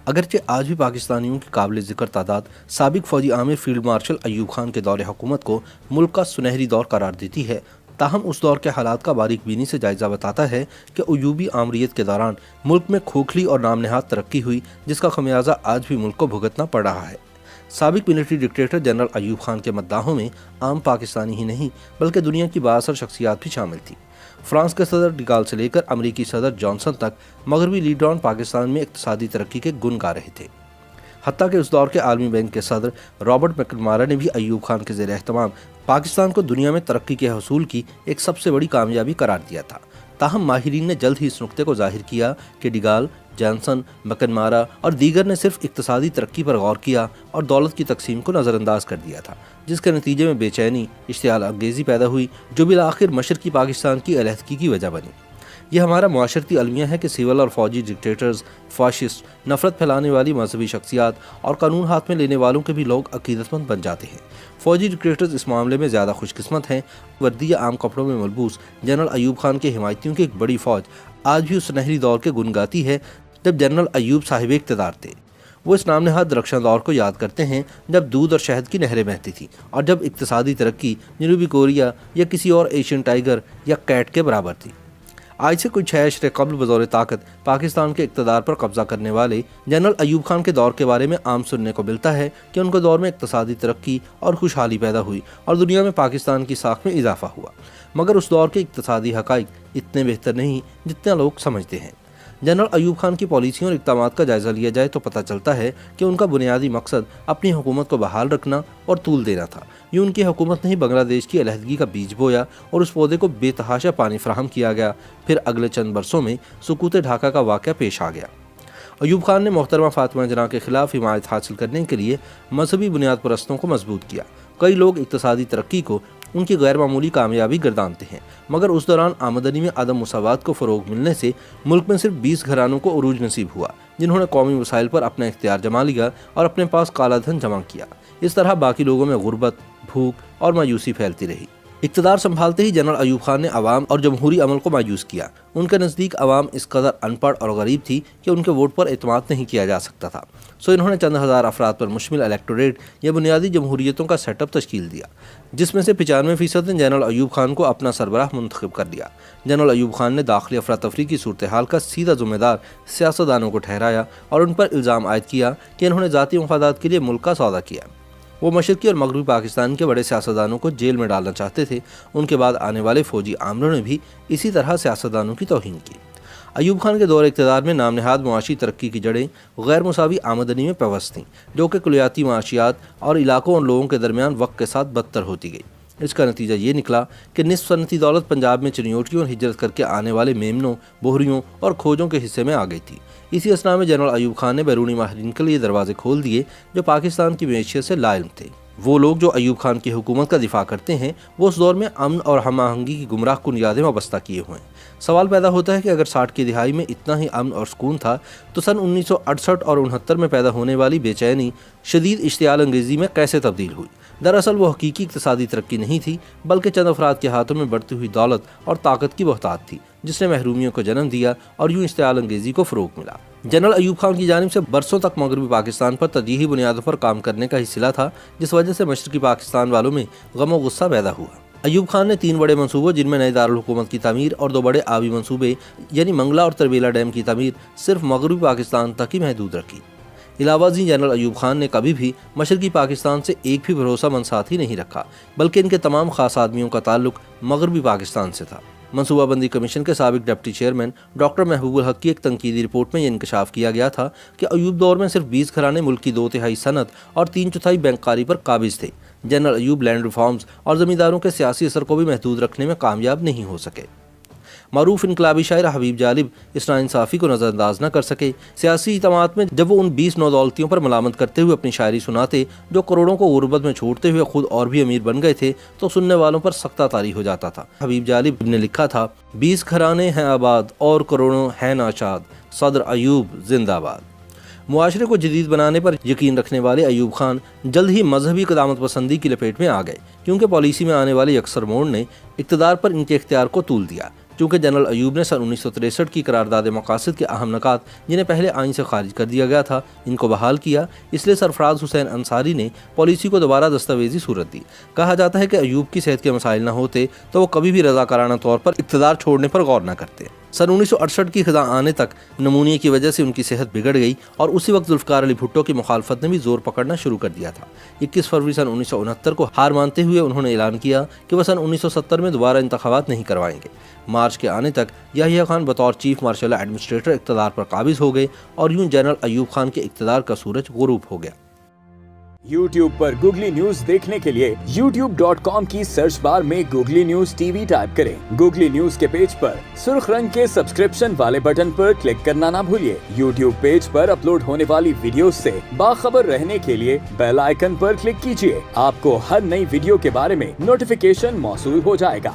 اگرچہ آج بھی پاکستانیوں کی قابل ذکر تعداد سابق فوجی عامر فیلڈ مارشل ایوب خان کے دور حکومت کو ملک کا سنہری دور قرار دیتی ہے، تاہم اس دور کے حالات کا باریک بینی سے جائزہ بتاتا ہے کہ ایوبی آمریت کے دوران ملک میں کھوکھلی اور نام نہاد ترقی ہوئی، جس کا خمیازہ آج بھی ملک کو بھگتنا پڑ رہا ہے۔ سابق military dictator general Ayub Khan کے مداحوں میں عام پاکستانی ہی نہیں بلکہ دنیا کی بااثر شخصیات بھی شامل تھی۔ فرانس کے صدر ڈگال سے لے کر امریکی صدر جانسن تک مغربی لیڈران پاکستان میں اقتصادی ترقی کے گن گا رہے تھے۔ حتیٰ کہ اس دور کے عالمی بینک کے صدر رابرٹ میکنمارا نے بھی ایوب خان کے زیر اہتمام پاکستان کو دنیا میں ترقی کے حصول کی ایک سب سے بڑی کامیابی قرار دیا تھا۔ تاہم ماہرین نے جلد ہی اس نقطے کو ظاہر کیا کہ ڈگال، جانسن، میکنمارا اور دیگر نے صرف اقتصادی ترقی پر غور کیا اور دولت کی تقسیم کو نظر انداز کر دیا تھا، جس کے نتیجے میں بے چینی، اشتعال انگیزی پیدا ہوئی جو بالآخر مشرقی پاکستان کی علیحدگی کی وجہ بنی۔ یہ ہمارا معاشرتی المیہ ہے کہ سول اور فوجی ڈکٹیٹرز، فاشسٹ، نفرت پھیلانے والی مذہبی شخصیات اور قانون ہاتھ میں لینے والوں کے بھی لوگ عقیدت مند بن جاتے ہیں۔ فوجی ڈکٹیٹرز اس معاملے میں زیادہ خوش قسمت ہیں۔ وردی یا عام کپڑوں میں ملبوس جنرل ایوب خان کے حمایتیوں کی ایک بڑی فوج آج بھی اس سنہری دور کے گن گاتی ہے جب جنرل ایوب صاحب اقتدار تھے۔ وہ اس نام نہاد درخشاں دور کو یاد کرتے ہیں جب دودھ اور شہد کی نہریں بہتی تھیں اور جب اقتصادی ترقی جنوبی کوریا یا کسی اور ایشین ٹائیگر یا کیٹ کے برابر تھی۔ آج سے کچھ 6 عشرے قبل بطور طاقت پاکستان کے اقتدار پر قبضہ کرنے والے جنرل ایوب خان کے دور کے بارے میں عام سننے کو ملتا ہے کہ ان کے دور میں اقتصادی ترقی اور خوشحالی پیدا ہوئی اور دنیا میں پاکستان کی ساکھ میں اضافہ ہوا، مگر اس دور کے اقتصادی حقائق اتنے بہتر نہیں جتنا لوگ سمجھتے ہیں۔ جنرل ایوب خان کی پالیسیوں اور اقدامات کا جائزہ لیا جائے تو پتہ چلتا ہے کہ ان کا بنیادی مقصد اپنی حکومت کو بحال رکھنا اور طول دینا تھا۔ یہ ان کی حکومت نے ہی بنگلہ دیش کی علیحدگی کا بیج بویا اور اس پودے کو بے تحاشا پانی فراہم کیا گیا۔ پھر اگلے چند برسوں میں سقوط ڈھاکہ کا واقعہ پیش آ گیا۔ ایوب خان نے محترمہ فاطمہ جناح کے خلاف حمایت حاصل کرنے کے لیے مذہبی بنیاد پرستوں کو مضبوط کیا۔ کئی لوگ اقتصادی ترقی کو ان کی غیر معمولی کامیابی گردانتے ہیں، مگر اس دوران آمدنی میں عدم مساوات کو فروغ ملنے سے ملک میں صرف 20 گھرانوں کو عروج نصیب ہوا جنہوں نے قومی وسائل پر اپنا اختیار جما لیا اور اپنے پاس کالا دھن جمع کیا۔ اس طرح باقی لوگوں میں غربت، بھوک اور مایوسی پھیلتی رہی۔ اقتدار سنبھالتے ہی جنرل ایوب خان نے عوام اور جمہوری عمل کو مایوس کیا۔ ان کے نزدیک عوام اس قدر ان پڑھ اور غریب تھی کہ ان کے ووٹ پر اعتماد نہیں کیا جا سکتا تھا، سو انہوں نے چند ہزار افراد پر مشتمل الیکٹوریٹ یا بنیادی جمہوریتوں کا سیٹ اپ تشکیل دیا، جس میں سے 95% نے جنرل ایوب خان کو اپنا سربراہ منتخب کر دیا۔ جنرل ایوب خان نے داخلی افراتفری کی صورتحال کا سیدھا ذمہ دار سیاستدانوں کو ٹھہرایا اور ان پر الزام عائد کیا کہ انہوں نے ذاتی مفادات کے لیے ملک کا سودا کیا۔ وہ مشرقی اور مغربی پاکستان کے بڑے سیاستدانوں کو جیل میں ڈالنا چاہتے تھے۔ ان کے بعد آنے والے فوجی عاملوں نے بھی اسی طرح سیاستدانوں کی توہین کی۔ ایوب خان کے دور اقتدار میں نام نہاد معاشی ترقی کی جڑیں غیر مساوی آمدنی میں پیوست تھیں، جو کہ کلیاتی معاشیات اور علاقوں اور لوگوں کے درمیان وقت کے ساتھ بدتر ہوتی گئی۔ اس کا نتیجہ یہ نکلا کہ نصف صنعتی دولت پنجاب میں چنیوٹیوں اور ہجرت کر کے آنے والے میمنوں، بوہریوں اور کھوجوں کے حصے میں آ گئی تھی۔ اسی اسنا میں جنرل ایوب خان نے بیرونی ماہرین کے لیے دروازے کھول دیے جو پاکستان کی معیشت سے لا علم تھے۔ وہ لوگ جو ایوب خان کی حکومت کا دفاع کرتے ہیں وہ اس دور میں امن اور ہم آہنگی کی گمراہ کن یادیں وابستہ کیے ہوئے ہیں۔ سوال پیدا ہوتا ہے کہ اگر 60 کی دہائی میں اتنا ہی امن اور سکون تھا تو سن 1968 اور 69 میں پیدا ہونے والی بے چینی شدید اشتعال انگیزی میں کیسے تبدیل ہوئی؟ دراصل وہ حقیقی اقتصادی ترقی نہیں تھی بلکہ چند افراد کے ہاتھوں میں بڑھتی ہوئی دولت اور طاقت کی بہتات تھی، جس نے محرومیوں کو جنم دیا اور یوں اشتعال انگیزی کو فروغ ملا۔ جنرل ایوب خان کی جانب سے برسوں تک مغربی پاکستان پر ترجیحی بنیادوں پر کام کرنے کا ہی صلہ تھا، جس وجہ سے مشرقی پاکستان والوں میں غم و غصہ پیدا ہوا۔ ایوب خان نے 3 بڑے منصوبوں جن میں نئے دارالحکومت کی تعمیر اور 2 بڑے آبی منصوبے یعنی منگلا اور تربیلا ڈیم کی تعمیر صرف مغربی پاکستان تک ہی محدود رکھی۔ علاوہ ازیں جنرل ایوب خان نے کبھی بھی مشرقی پاکستان سے ایک بھی بھروسہ مند ساتھی نہیں رکھا، بلکہ ان کے تمام خاص آدمیوں کا تعلق مغربی پاکستان سے تھا۔ منصوبہ بندی کمیشن کے سابق ڈپٹی چیئرمین ڈاکٹر محبوب الحق کی ایک تنقیدی رپورٹ میں یہ انکشاف کیا گیا تھا کہ ایوب دور میں صرف 20 گھرانے ملک کی 2/3 صنعت اور 3/4 بینکاری پر قابض تھے۔ جنرل ایوب لینڈ ریفارمز اور زمینداروں کے سیاسی اثر کو بھی محدود رکھنے میں کامیاب نہیں ہو سکے۔ معروف انقلابی شاعر حبیب جالب اس ناانصافی کو نظر انداز نہ کر سکے۔ سیاسی اجتماعات میں جب وہ ان 20 نودولتیوں پر ملامت کرتے ہوئے اپنی شاعری سناتے جو کروڑوں کو غربت میں چھوڑتے ہوئے خود اور بھی امیر بن گئے تھے تو سننے والوں پر سختہ طاری ہو جاتا تھا۔ حبیب جالب نے لکھا تھا، 20 گھرانے ہیں آباد اور کروڑوں ہیں ناشاد، صدر ایوب زندہ باد۔ معاشرے کو جدید بنانے پر یقین رکھنے والے ایوب خان جلد ہی مذہبی قدامت پسندی کی لپیٹ میں آ گئے، کیونکہ پالیسی میں آنے والے اکثر موڑ نے اقتدار پر ان کے اختیار کو طول دیا۔ چونکہ جنرل ایوب نے سن 1963 کی قرارداد مقاصد کے اہم نکات جنہیں پہلے آئین سے خارج کر دیا گیا تھا ان کو بحال کیا، اس لیے سرفراز حسین انصاری نے پالیسی کو دوبارہ دستاویزی صورت دی۔ کہا جاتا ہے کہ ایوب کی صحت کے مسائل نہ ہوتے تو وہ کبھی بھی رضاکارانہ طور پر اقتدار چھوڑنے پر غور نہ کرتے۔ سن 1968 کی خزاں آنے تک نمونیے کی وجہ سے ان کی صحت بگڑ گئی اور اسی وقت ذوالفقار علی بھٹو کی مخالفت نے بھی زور پکڑنا شروع کر دیا تھا۔ 21 فروری سن 1969 کو ہار مانتے ہوئے انہوں نے اعلان کیا کہ وہ سن 1970 میں دوبارہ انتخابات نہیں کروائیں گے۔ مارچ کے آنے تک یحییٰ خان بطور چیف مارشل ایڈمنسٹریٹر اقتدار پر قابض ہو گئے اور یوں جنرل ایوب خان کے اقتدار کا سورج غروب ہو گیا۔ YouTube پر گوگلی نیوز دیکھنے کے لیے youtube.com کی سرچ بار میں googly news T V type کریں۔ گوگلی نیوز کے پیج پر سرخ رنگ کے سبسکرپشن والے بٹن پر کلک کرنا نہ بھولیے۔ YouTube پیج پر اپلوڈ ہونے والی ویڈیوز سے باخبر رہنے کے لیے بیل آئیکن پر کلک کیجیے۔ آپ کو ہر نئی ویڈیو کے بارے میں نوٹیفیکیشن موصول ہو جائے گا۔